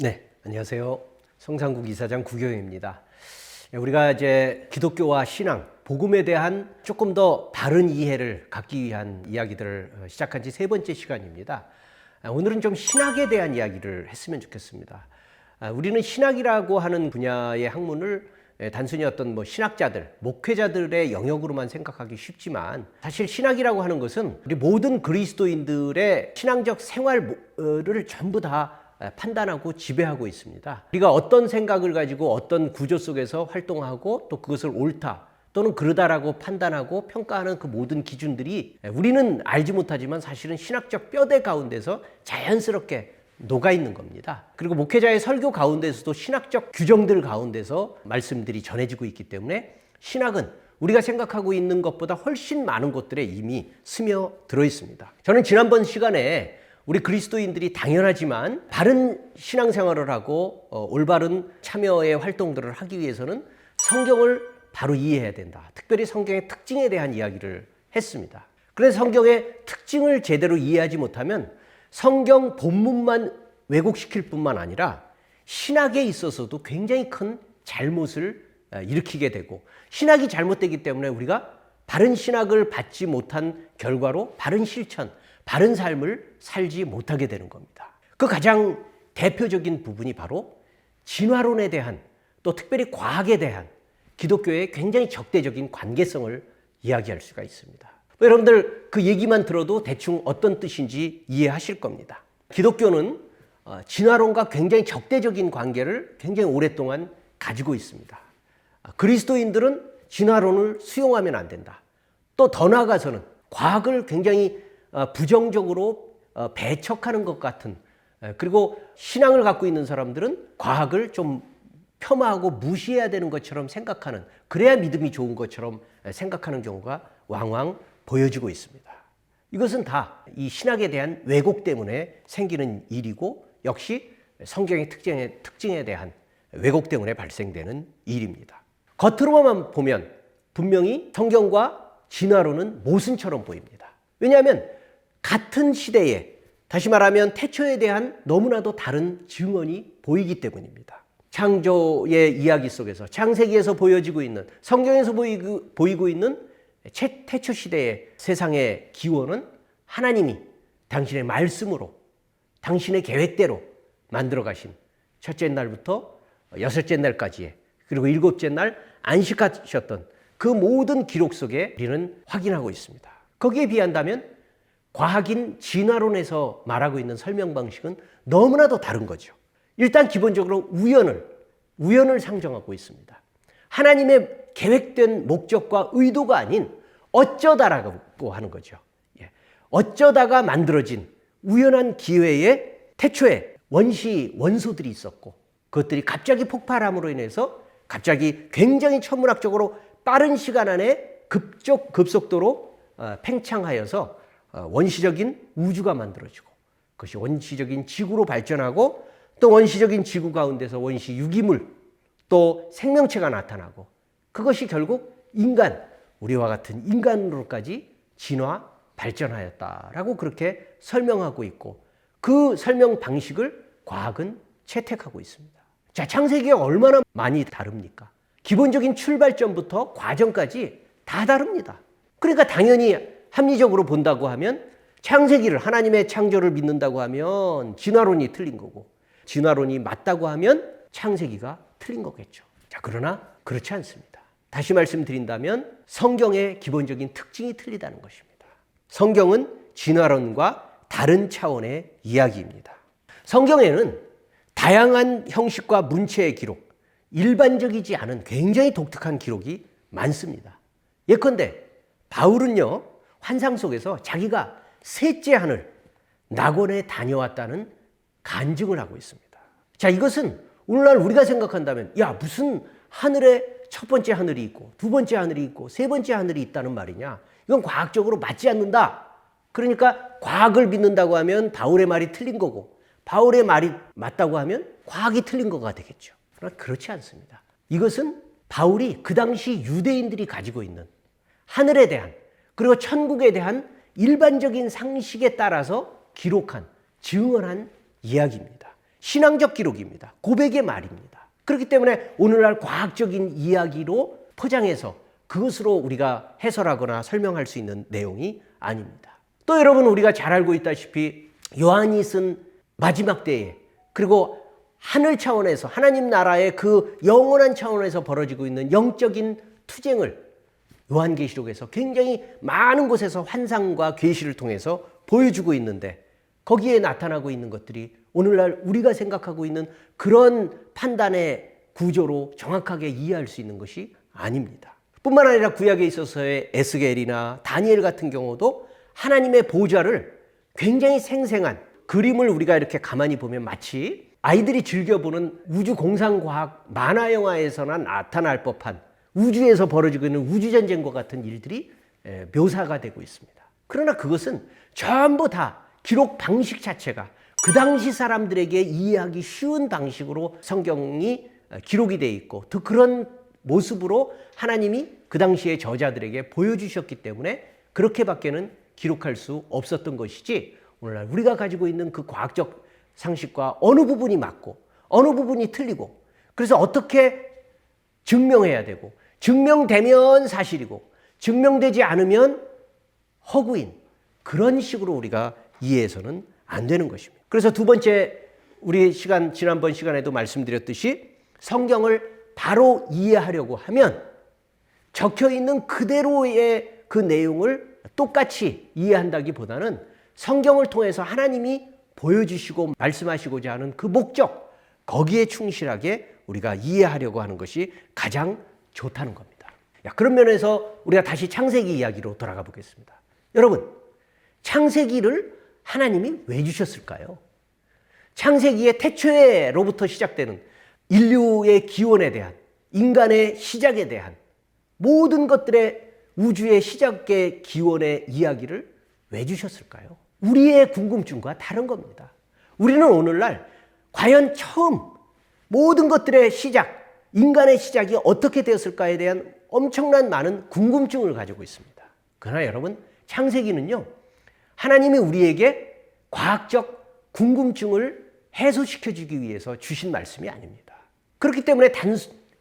네, 안녕하세요. 성산국 이사장 구경입니다. 우리가 이제 기독교와 신앙, 복음에 대한 조금 더 바른 이해를 갖기 위한 이야기들을 시작한 지 3번째 시간입니다. 오늘은 좀 신학에 대한 이야기를 했으면 좋겠습니다. 우리는 신학이라고 하는 분야의 학문을 단순히 어떤 신학자들, 목회자들의 영역으로만 생각하기 쉽지만 사실 신학이라고 하는 것은 우리 모든 그리스도인들의 신앙적 생활을 전부 다 판단하고 지배하고 있습니다. 우리가 어떤 생각을 가지고 어떤 구조 속에서 활동하고 또 그것을 옳다 또는 그르다라고 판단하고 평가하는 그 모든 기준들이 우리는 알지 못하지만 사실은 신학적 뼈대 가운데서 자연스럽게 녹아 있는 겁니다. 그리고 목회자의 설교 가운데서도 신학적 규정들 가운데서 말씀들이 전해지고 있기 때문에 신학은 우리가 생각하고 있는 것보다 훨씬 많은 것들에 이미 스며들어 있습니다. 저는 지난번 시간에 우리 그리스도인들이 당연하지만 바른 신앙생활을 하고 올바른 참여의 활동들을 하기 위해서는 성경을 바로 이해해야 된다. 특별히 성경의 특징에 대한 이야기를 했습니다. 그래서 성경의 특징을 제대로 이해하지 못하면 성경 본문만 왜곡시킬 뿐만 아니라 신학에 있어서도 굉장히 큰 잘못을 일으키게 되고, 신학이 잘못되기 때문에 우리가 바른 신학을 받지 못한 결과로 바른 실천, 바른 삶을 살지 못하게 되는 겁니다. 그 가장 대표적인 부분이 바로 진화론에 대한, 또 특별히 과학에 대한 기독교의 굉장히 적대적인 관계성을 이야기할 수가 있습니다. 여러분들 그 얘기만 들어도 대충 어떤 뜻인지 이해하실 겁니다. 기독교는 진화론과 굉장히 적대적인 관계를 굉장히 오랫동안 가지고 있습니다. 그리스도인들은 진화론을 수용하면 안 된다. 또 더 나아가서는 과학을 굉장히 부정적으로 배척하는 것 같은, 그리고 신앙을 갖고 있는 사람들은 과학을 좀 폄하하고 무시해야 되는 것처럼 생각하는, 그래야 믿음이 좋은 것처럼 생각하는 경우가 왕왕 보여지고 있습니다. 이것은 다 이 신학에 대한 왜곡 때문에 생기는 일이고, 역시 성경의 특징에 대한 왜곡 때문에 발생되는 일입니다. 겉으로만 보면 분명히 성경과 진화론은 모순처럼 보입니다. 왜냐하면 같은 시대에, 다시 말하면 태초에 대한 너무나도 다른 증언이 보이기 때문입니다. 창조의 이야기 속에서, 창세기에서 보여지고 있는, 성경에서 보이고 있는 태초 시대의 세상의 기원은 하나님이 당신의 말씀으로, 당신의 계획대로 만들어 가신, 첫째 날부터 여섯째 날까지의, 그리고 일곱째 날 안식하셨던 그 모든 기록 속에 우리는 확인하고 있습니다. 거기에 비한다면 과학인 진화론에서 말하고 있는 설명 방식은 너무나도 다른 거죠. 일단 기본적으로 우연을 상정하고 있습니다. 하나님의 계획된 목적과 의도가 아닌 어쩌다라고 하는 거죠. 어쩌다가 만들어진 우연한 기회에 태초에 원소들이 있었고, 그것들이 갑자기 폭발함으로 인해서 갑자기 굉장히 천문학적으로 빠른 시간 안에 급속도로 팽창하여서 원시적인 우주가 만들어지고, 그것이 원시적인 지구로 발전하고, 또 원시적인 지구 가운데서 원시 유기물, 또 생명체가 나타나고, 그것이 결국 우리와 같은 인간으로까지 진화, 발전하였다라고 그렇게 설명하고 있고, 그 설명 방식을 과학은 채택하고 있습니다. 자, 창세기가 얼마나 많이 다릅니까? 기본적인 출발점부터 과정까지 다 다릅니다. 그러니까 당연히 합리적으로 본다고 하면 창세기를, 하나님의 창조를 믿는다고 하면 진화론이 틀린 거고, 진화론이 맞다고 하면 창세기가 틀린 거겠죠. 자, 그러나 그렇지 않습니다. 다시 말씀드린다면 성경의 기본적인 특징이 틀리다는 것입니다. 성경은 진화론과 다른 차원의 이야기입니다. 성경에는 다양한 형식과 문체의 기록, 일반적이지 않은 굉장히 독특한 기록이 많습니다. 예컨대 바울은요, 환상 속에서 자기가 셋째 하늘, 낙원에 다녀왔다는 간증을 하고 있습니다. 자, 이것은 오늘날 우리가 생각한다면, 무슨 하늘에 첫 번째 하늘이 있고, 두 번째 하늘이 있고, 세 번째 하늘이 있다는 말이냐? 이건 과학적으로 맞지 않는다. 그러니까 과학을 믿는다고 하면 바울의 말이 틀린 거고, 바울의 말이 맞다고 하면 과학이 틀린 거가 되겠죠. 그러나 그렇지 않습니다. 이것은 바울이 그 당시 유대인들이 가지고 있는 하늘에 대한, 그리고 천국에 대한 일반적인 상식에 따라서 기록한, 증언한 이야기입니다. 신앙적 기록입니다. 고백의 말입니다. 그렇기 때문에 오늘날 과학적인 이야기로 포장해서 그것으로 우리가 해설하거나 설명할 수 있는 내용이 아닙니다. 또 여러분, 우리가 잘 알고 있다시피 요한이 쓴 마지막 때에, 그리고 하늘 차원에서 하나님 나라의 그 영원한 차원에서 벌어지고 있는 영적인 투쟁을 요한계시록에서 굉장히 많은 곳에서 환상과 계시를 통해서 보여주고 있는데, 거기에 나타나고 있는 것들이 오늘날 우리가 생각하고 있는 그런 판단의 구조로 정확하게 이해할 수 있는 것이 아닙니다. 뿐만 아니라 구약에 있어서의 에스겔이나 다니엘 같은 경우도 하나님의 보좌를 굉장히 생생한 그림을 우리가 이렇게 가만히 보면 마치 아이들이 즐겨보는 우주 공상과학 만화 영화에서나 나타날 법한 우주에서 벌어지고 있는 우주전쟁과 같은 일들이 묘사가 되고 있습니다. 그러나 그것은 전부 다 기록 방식 자체가 그 당시 사람들에게 이해하기 쉬운 방식으로 성경이 기록이 되어 있고, 또 그런 모습으로 하나님이 그 당시의 저자들에게 보여주셨기 때문에 그렇게밖에는 기록할 수 없었던 것이지, 오늘날 우리가 가지고 있는 그 과학적 상식과 어느 부분이 맞고 어느 부분이 틀리고, 그래서 어떻게 증명해야 되고, 증명되면 사실이고 증명되지 않으면 허구인 그런 식으로 우리가 이해해서는 안 되는 것입니다. 그래서 두 번째, 우리 지난번 시간에도 말씀드렸듯이 성경을 바로 이해하려고 하면 적혀 있는 그대로의 그 내용을 똑같이 이해한다기보다는 성경을 통해서 하나님이 보여주시고 말씀하시고자 하는 그 목적, 거기에 충실하게 우리가 이해하려고 하는 것이 가장 좋다는 겁니다. 그런 면에서 우리가 다시 창세기 이야기로 돌아가 보겠습니다. 여러분, 창세기를 하나님이 왜 주셨을까요? 창세기의 태초에로부터 시작되는 인류의 기원에 대한, 인간의 시작에 대한 모든 것들의 우주의 시작의 기원의 이야기를 왜 주셨을까요? 우리의 궁금증과 다른 겁니다. 우리는 오늘날 과연 처음 모든 것들의 시작, 인간의 시작이 어떻게 되었을까에 대한 엄청난 많은 궁금증을 가지고 있습니다. 그러나 여러분, 창세기는요, 하나님이 우리에게 과학적 궁금증을 해소시켜주기 위해서 주신 말씀이 아닙니다. 그렇기 때문에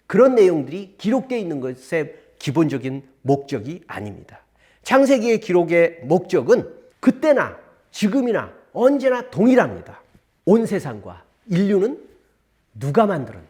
그런 내용들이 기록되어 있는 것의 기본적인 목적이 아닙니다. 창세기의 기록의 목적은 그때나 지금이나 언제나 동일합니다. 온 세상과 인류는 누가 만들었나,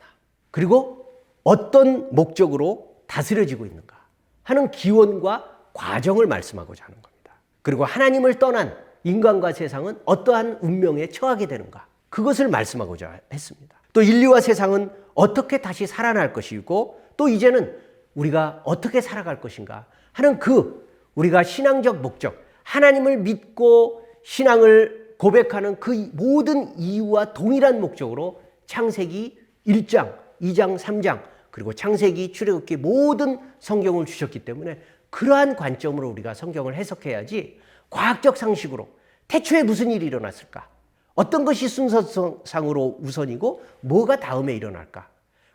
그리고 어떤 목적으로 다스려지고 있는가 하는 기원과 과정을 말씀하고자 하는 겁니다. 그리고 하나님을 떠난 인간과 세상은 어떠한 운명에 처하게 되는가, 그것을 말씀하고자 했습니다. 또 인류와 세상은 어떻게 다시 살아날 것이고, 또 이제는 우리가 어떻게 살아갈 것인가 하는 우리가 신앙적 목적, 하나님을 믿고 신앙을 고백하는 그 모든 이유와 동일한 목적으로 창세기 1장, 2장, 3장, 그리고 창세기, 출애굽기 모든 성경을 주셨기 때문에 그러한 관점으로 우리가 성경을 해석해야지, 과학적 상식으로 태초에 무슨 일이 일어났을까, 어떤 것이 순서상으로 우선이고 뭐가 다음에 일어날까,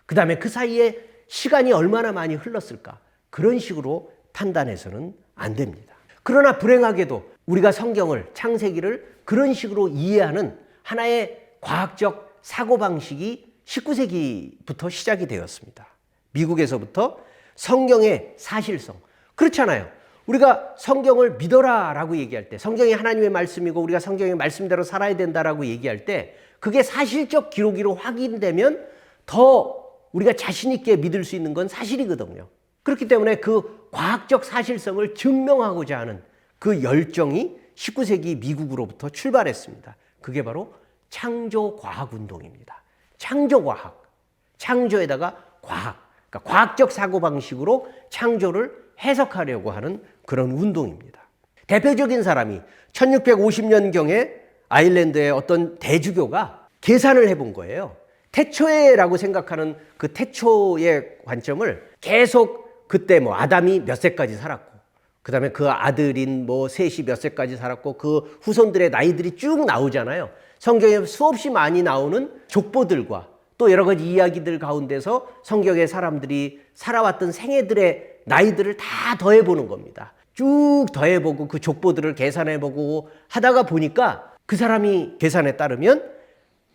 그 다음에 그 사이에 시간이 얼마나 많이 흘렀을까, 그런 식으로 판단해서는 안 됩니다. 그러나 불행하게도 우리가 성경을, 창세기를 그런 식으로 이해하는 하나의 과학적 사고방식이 19세기부터 시작이 되었습니다. 미국에서부터 성경의 사실성, 그렇잖아요. 우리가 성경을 믿어라라고 얘기할 때, 성경이 하나님의 말씀이고 우리가 성경의 말씀대로 살아야 된다라고 얘기할 때, 그게 사실적 기록으로 확인되면 더 우리가 자신 있게 믿을 수 있는 건 사실이거든요. 그렇기 때문에 그 과학적 사실성을 증명하고자 하는 그 열정이 19세기 미국으로부터 출발했습니다. 그게 바로 창조과학운동입니다. 창조과학, 창조에다가 과학, 그러니까 과학적 사고방식으로 창조를 해석하려고 하는 그런 운동입니다. 대표적인 사람이 1650년경에 아일랜드의 어떤 대주교가 계산을 해본 거예요. 태초에라고 생각하는 그 태초의 관점을 계속, 그때 아담이 몇 세까지 살았고, 그 다음에 그 아들인 셋이 몇 세까지 살았고, 그 후손들의 나이들이 쭉 나오잖아요. 성경에 수없이 많이 나오는 족보들과 또 여러 가지 이야기들 가운데서 성경의 사람들이 살아왔던 생애들의 나이들을 다 더해보는 겁니다. 쭉 더해보고 그 족보들을 계산해보고 하다가 보니까 그 사람이 계산에 따르면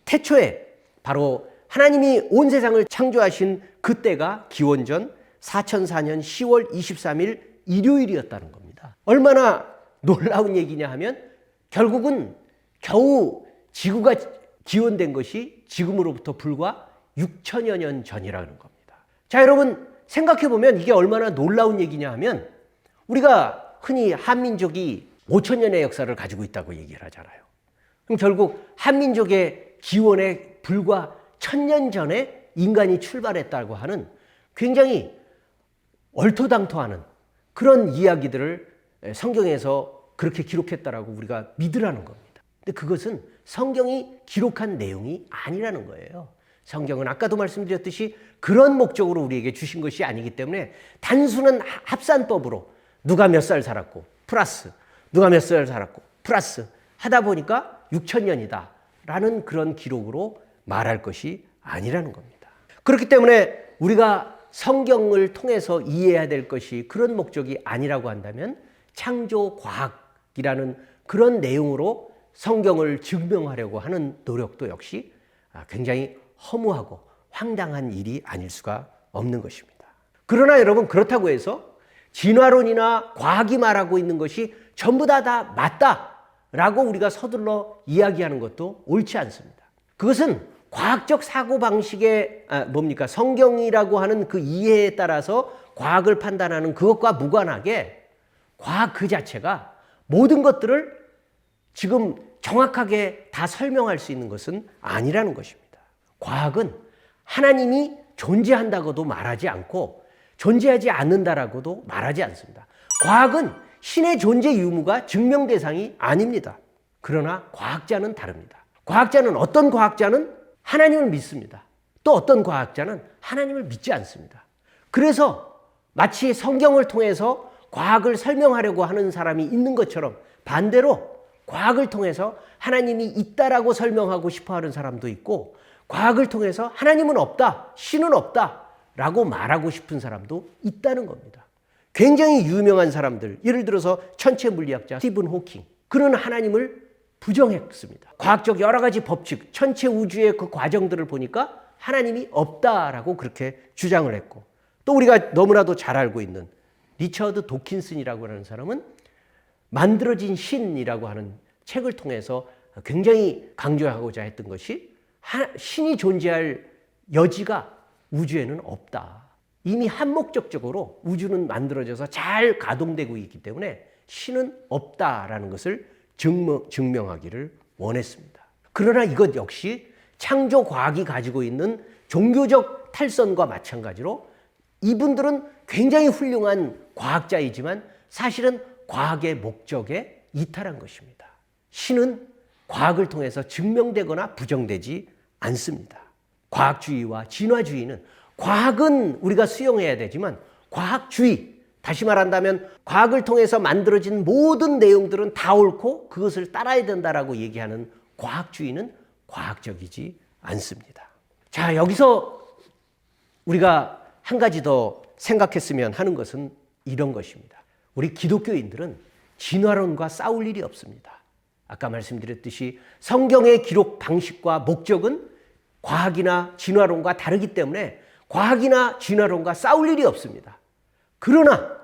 태초에 바로 하나님이 온 세상을 창조하신 그때가 기원전 4004년 10월 23일 일요일이었다는 겁니다. 얼마나 놀라운 얘기냐 하면 결국은 겨우 지구가 기원된 것이 지금으로부터 불과 6천여 년 전이라는 겁니다. 자, 여러분 생각해보면 이게 얼마나 놀라운 얘기냐 하면 우리가 흔히 한민족이 5천년의 역사를 가지고 있다고 얘기를 하잖아요. 그럼 결국 한민족의 기원에 불과 1000년 전에 인간이 출발했다고 하는 굉장히 얼토당토하는 그런 이야기들을 성경에서 그렇게 기록했다라고 우리가 믿으라는 겁니다. 근데 그것은 성경이 기록한 내용이 아니라는 거예요. 성경은 아까도 말씀드렸듯이 그런 목적으로 우리에게 주신 것이 아니기 때문에 단순한 합산법으로 누가 몇 살 살았고 플러스 누가 몇 살 살았고 플러스 하다 보니까 6천년이다 라는 그런 기록으로 말할 것이 아니라는 겁니다. 그렇기 때문에 우리가 성경을 통해서 이해해야 될 것이 그런 목적이 아니라고 한다면 창조과학이라는 그런 내용으로 성경을 증명하려고 하는 노력도 역시 굉장히 허무하고 황당한 일이 아닐 수가 없는 것입니다. 그러나 여러분 그렇다고 해서 진화론이나 과학이 말하고 있는 것이 전부 다 맞다라고 우리가 서둘러 이야기하는 것도 옳지 않습니다. 그것은 과학적 사고방식의 성경이라고 하는 그 이해에 따라서 과학을 판단하는 그것과 무관하게 과학 그 자체가 모든 것들을 지금 정확하게 다 설명할 수 있는 것은 아니라는 것입니다. 과학은 하나님이 존재한다고도 말하지 않고 존재하지 않는다라고도 말하지 않습니다. 과학은 신의 존재 유무가 증명 대상이 아닙니다. 그러나 과학자는 다릅니다. 과학자는 어떤 과학자는 하나님을 믿습니다. 또 어떤 과학자는 하나님을 믿지 않습니다. 그래서 마치 성경을 통해서 과학을 설명하려고 하는 사람이 있는 것처럼 반대로 과학을 통해서 하나님이 있다라고 설명하고 싶어 하는 사람도 있고 과학을 통해서 하나님은 없다, 신은 없다 라고 말하고 싶은 사람도 있다는 겁니다. 굉장히 유명한 사람들, 예를 들어서 천체 물리학자 스티븐 호킹, 그는 하나님을 부정했습니다. 과학적 여러 가지 법칙, 천체 우주의 그 과정들을 보니까 하나님이 없다라고 그렇게 주장을 했고, 또 우리가 너무나도 잘 알고 있는 리처드 도킨슨이라고 하는 사람은 만들어진 신이라고 하는 책을 통해서 굉장히 강조하고자 했던 것이 신이 존재할 여지가 우주에는 없다. 이미 한목적적으로 우주는 만들어져서 잘 가동되고 있기 때문에 신은 없다라는 것을 증명하기를 원했습니다. 그러나 이것 역시 창조과학이 가지고 있는 종교적 탈선과 마찬가지로 이분들은 굉장히 훌륭한 과학자이지만 사실은 과학의 목적에 이탈한 것입니다. 신은 과학을 통해서 증명되거나 부정되지 않습니다. 과학주의와 진화주의는 과학은 우리가 수용해야 되지만 과학주의, 다시 말한다면 과학을 통해서 만들어진 모든 내용들은 다 옳고 그것을 따라야 된다라고 얘기하는 과학주의는 과학적이지 않습니다. 자, 여기서 우리가 한 가지 더 생각했으면 하는 것은 이런 것입니다. 우리 기독교인들은 진화론과 싸울 일이 없습니다. 아까 말씀드렸듯이 성경의 기록 방식과 목적은 과학이나 진화론과 다르기 때문에 과학이나 진화론과 싸울 일이 없습니다. 그러나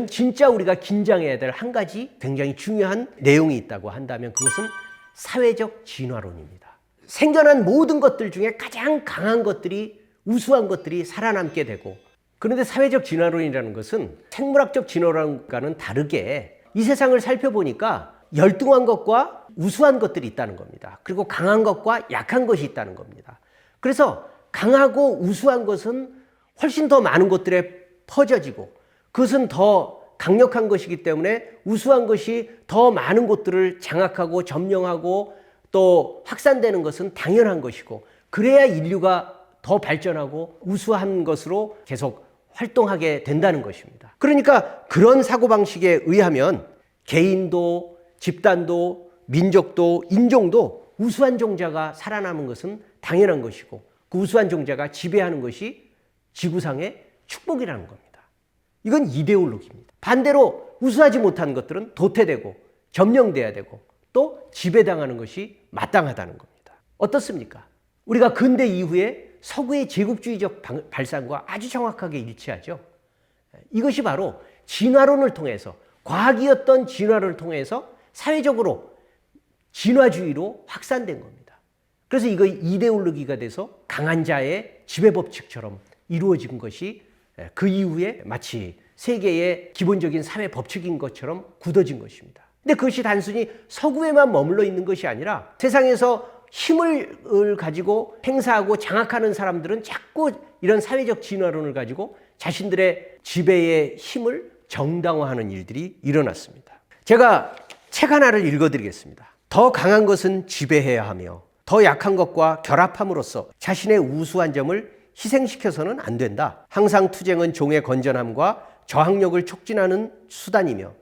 진짜 우리가 긴장해야 될 한 가지 굉장히 중요한 내용이 있다고 한다면 그것은 사회적 진화론입니다. 생겨난 모든 것들 중에 가장 강한 것들이, 우수한 것들이 살아남게 되고, 그런데 사회적 진화론이라는 것은 생물학적 진화론과는 다르게 이 세상을 살펴보니까 열등한 것과 우수한 것들이 있다는 겁니다. 그리고 강한 것과 약한 것이 있다는 겁니다. 그래서 강하고 우수한 것은 훨씬 더 많은 곳들에 퍼져지고 그것은 더 강력한 것이기 때문에 우수한 것이 더 많은 곳들을 장악하고 점령하고 또 확산되는 것은 당연한 것이고, 그래야 인류가 더 발전하고 우수한 것으로 계속 활동하게 된다는 것입니다. 그러니까 그런 사고방식에 의하면 개인도 집단도 민족도 인종도 우수한 종자가 살아남은 것은 당연한 것이고 그 우수한 종자가 지배하는 것이 지구상의 축복이라는 겁니다. 이건 이데올로기입니다. 반대로 우수하지 못한 것들은 도태되고 점령돼야 되고 또 지배당하는 것이 마땅하다는 겁니다. 어떻습니까? 우리가 근대 이후에 서구의 제국주의적 발상과 아주 정확하게 일치하죠. 이것이 바로 진화론을 통해서, 과학이었던 진화론을 통해서 사회적으로 진화주의로 확산된 겁니다. 그래서 이거 이데올로기가 돼서 강한 자의 지배법칙처럼 이루어진 것이 그 이후에 마치 세계의 기본적인 사회 법칙인 것처럼 굳어진 것입니다. 근데 그것이 단순히 서구에만 머물러 있는 것이 아니라 세상에서 힘을 가지고 행사하고 장악하는 사람들은 자꾸 이런 사회적 진화론을 가지고 자신들의 지배의 힘을 정당화하는 일들이 일어났습니다. 제가 책 하나를 읽어드리겠습니다. 더 강한 것은 지배해야 하며 더 약한 것과 결합함으로써 자신의 우수한 점을 희생시켜서는 안 된다. 항상 투쟁은 종의 건전함과 저항력을 촉진하는 수단이며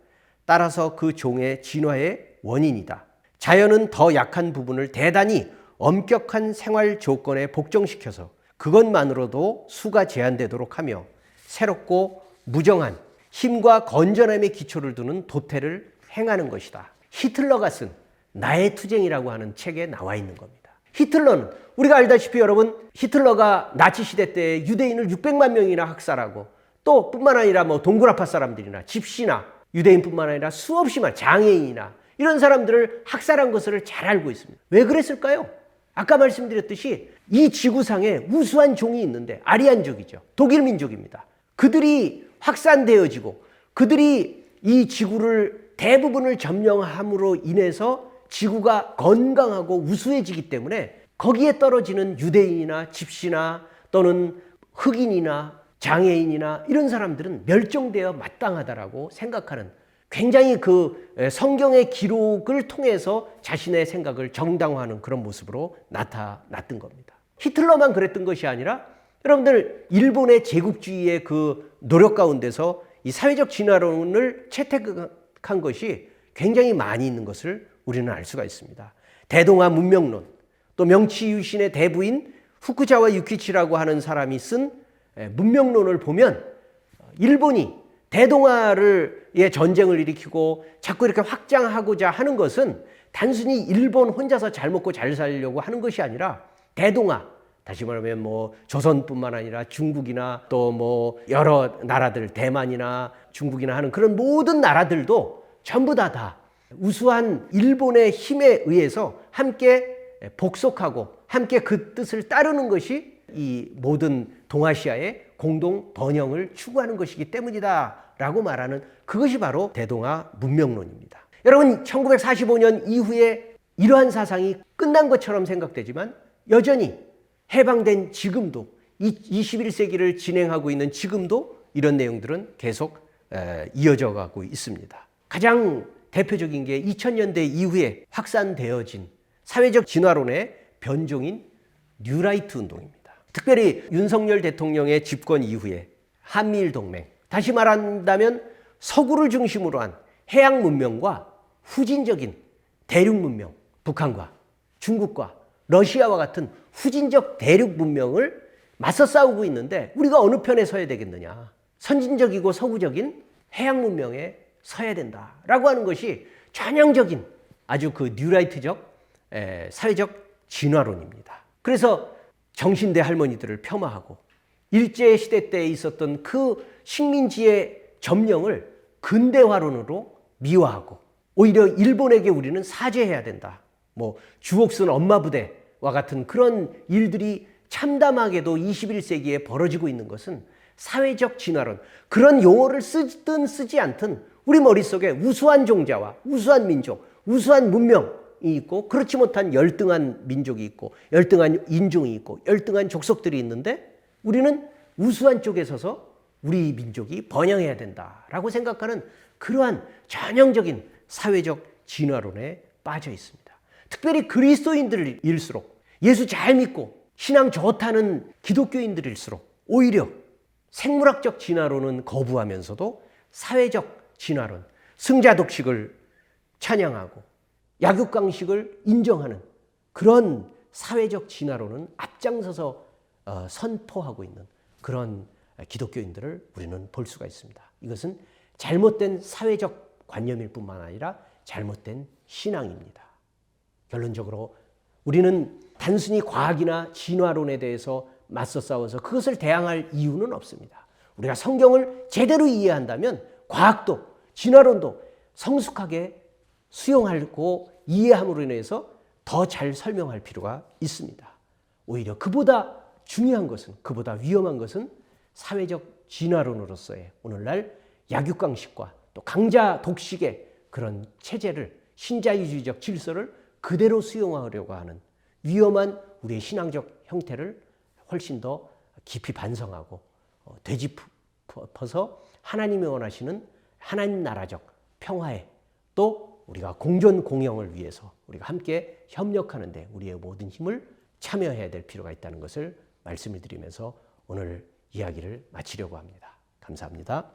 따라서 그 종의 진화의 원인이다. 자연은 더 약한 부분을 대단히 엄격한 생활 조건에 복종시켜서 그것만으로도 수가 제한되도록 하며 새롭고 무정한 힘과 건전함의 기초를 두는 도태를 행하는 것이다. 히틀러가 쓴 나의 투쟁이라고 하는 책에 나와 있는 겁니다. 히틀러는 우리가 알다시피 여러분, 히틀러가 나치 시대 때 유대인을 600만 명이나 학살하고 또 뿐만 아니라 뭐 동굴아파 사람들이나 집시나 유대인뿐만 아니라 수없이 많은 장애인이나 이런 사람들을 학살한 것을 잘 알고 있습니다. 왜 그랬을까요? 아까 말씀드렸듯이 이 지구상에 우수한 종이 있는데 아리안족이죠. 독일 민족입니다. 그들이 확산되어지고 그들이 이 지구를 대부분을 점령함으로 인해서 지구가 건강하고 우수해지기 때문에 거기에 떨어지는 유대인이나 집시나 또는 흑인이나 장애인이나 이런 사람들은 멸종되어 마땅하다라고 생각하는, 굉장히 그 성경의 기록을 통해서 자신의 생각을 정당화하는 그런 모습으로 나타났던 겁니다. 히틀러만 그랬던 것이 아니라 여러분들 일본의 제국주의의 그 노력 가운데서 이 사회적 진화론을 채택한 것이 굉장히 많이 있는 것을 우리는 알 수가 있습니다. 대동아 문명론, 또 명치 유신의 대부인 후쿠자와 유키치라고 하는 사람이 쓴 문명론을 보면 일본이 대동아의 전쟁을 일으키고 자꾸 이렇게 확장하고자 하는 것은 단순히 일본 혼자서 잘 먹고 잘 살려고 하는 것이 아니라 대동아, 다시 말하면 뭐 조선뿐만 아니라 중국이나 또 뭐 여러 나라들, 대만이나 중국이나 하는 그런 모든 나라들도 전부 다 우수한 일본의 힘에 의해서 함께 복속하고 함께 그 뜻을 따르는 것이 이 모든 동아시아의 공동 번영을 추구하는 것이기 때문이다 라고 말하는, 그것이 바로 대동아 문명론입니다. 여러분, 1945년 이후에 이러한 사상이 끝난 것처럼 생각되지만 여전히 해방된 지금도, 21세기를 진행하고 있는 지금도 이런 내용들은 계속 이어져 가고 있습니다. 가장 대표적인 게 2000년대 이후에 확산되어진 사회적 진화론의 변종인 뉴라이트 운동입니다. 특별히 윤석열 대통령의 집권 이후에 한미일 동맹, 다시 말한다면 서구를 중심으로 한 해양 문명과 후진적인 대륙 문명, 북한과 중국과 러시아와 같은 후진적 대륙 문명을 맞서 싸우고 있는데 우리가 어느 편에 서야 되겠느냐? 선진적이고 서구적인 해양 문명에 서야 된다라고 하는 것이 전형적인 아주 그 뉴라이트적 사회적 진화론입니다. 그래서 정신대 할머니들을 폄하하고 일제시대 때 있었던 그 식민지의 점령을 근대화론으로 미화하고 오히려 일본에게 우리는 사죄해야 된다. 뭐 주옥 쓴 엄마 부대와 같은 그런 일들이 참담하게도 21세기에 벌어지고 있는 것은 사회적 진화론, 그런 용어를 쓰든 쓰지 않든 우리 머릿속에 우수한 종자와 우수한 민족, 우수한 문명이 있고 그렇지 못한 열등한 민족이 있고 열등한 인종이 있고 열등한 족속들이 있는데 우리는 우수한 쪽에 서서 우리 민족이 번영해야 된다라고 생각하는 그러한 전형적인 사회적 진화론에 빠져 있습니다. 특별히 그리스도인들일수록, 예수 잘 믿고 신앙 좋다는 기독교인들일수록 오히려 생물학적 진화론은 거부하면서도 사회적 진화론, 승자 독식을 찬양하고 약육강식을 인정하는 그런 사회적 진화론은 앞장서서 선포하고 있는 그런 기독교인들을 우리는 볼 수가 있습니다. 이것은 잘못된 사회적 관념일 뿐만 아니라 잘못된 신앙입니다. 결론적으로 우리는 단순히 과학이나 진화론에 대해서 맞서 싸워서 그것을 대항할 이유는 없습니다. 우리가 성경을 제대로 이해한다면 과학도 진화론도 성숙하게 수용하고 이해함으로 인해서 더 잘 설명할 필요가 있습니다. 오히려 그보다 중요한 것은, 그보다 위험한 것은 사회적 진화론으로서의 오늘날 약육강식과 또 강자 독식의 그런 체제를, 신자유주의적 질서를 그대로 수용하려고 하는 위험한 우리의 신앙적 형태를 훨씬 더 깊이 반성하고 되짚어서 하나님이 원하시는 하나님 나라적 평화에, 또 우리가 공존 공영을 위해서 우리가 함께 협력하는데 우리의 모든 힘을 참여해야 될 필요가 있다는 것을 말씀을 드리면서 오늘 이야기를 마치려고 합니다. 감사합니다.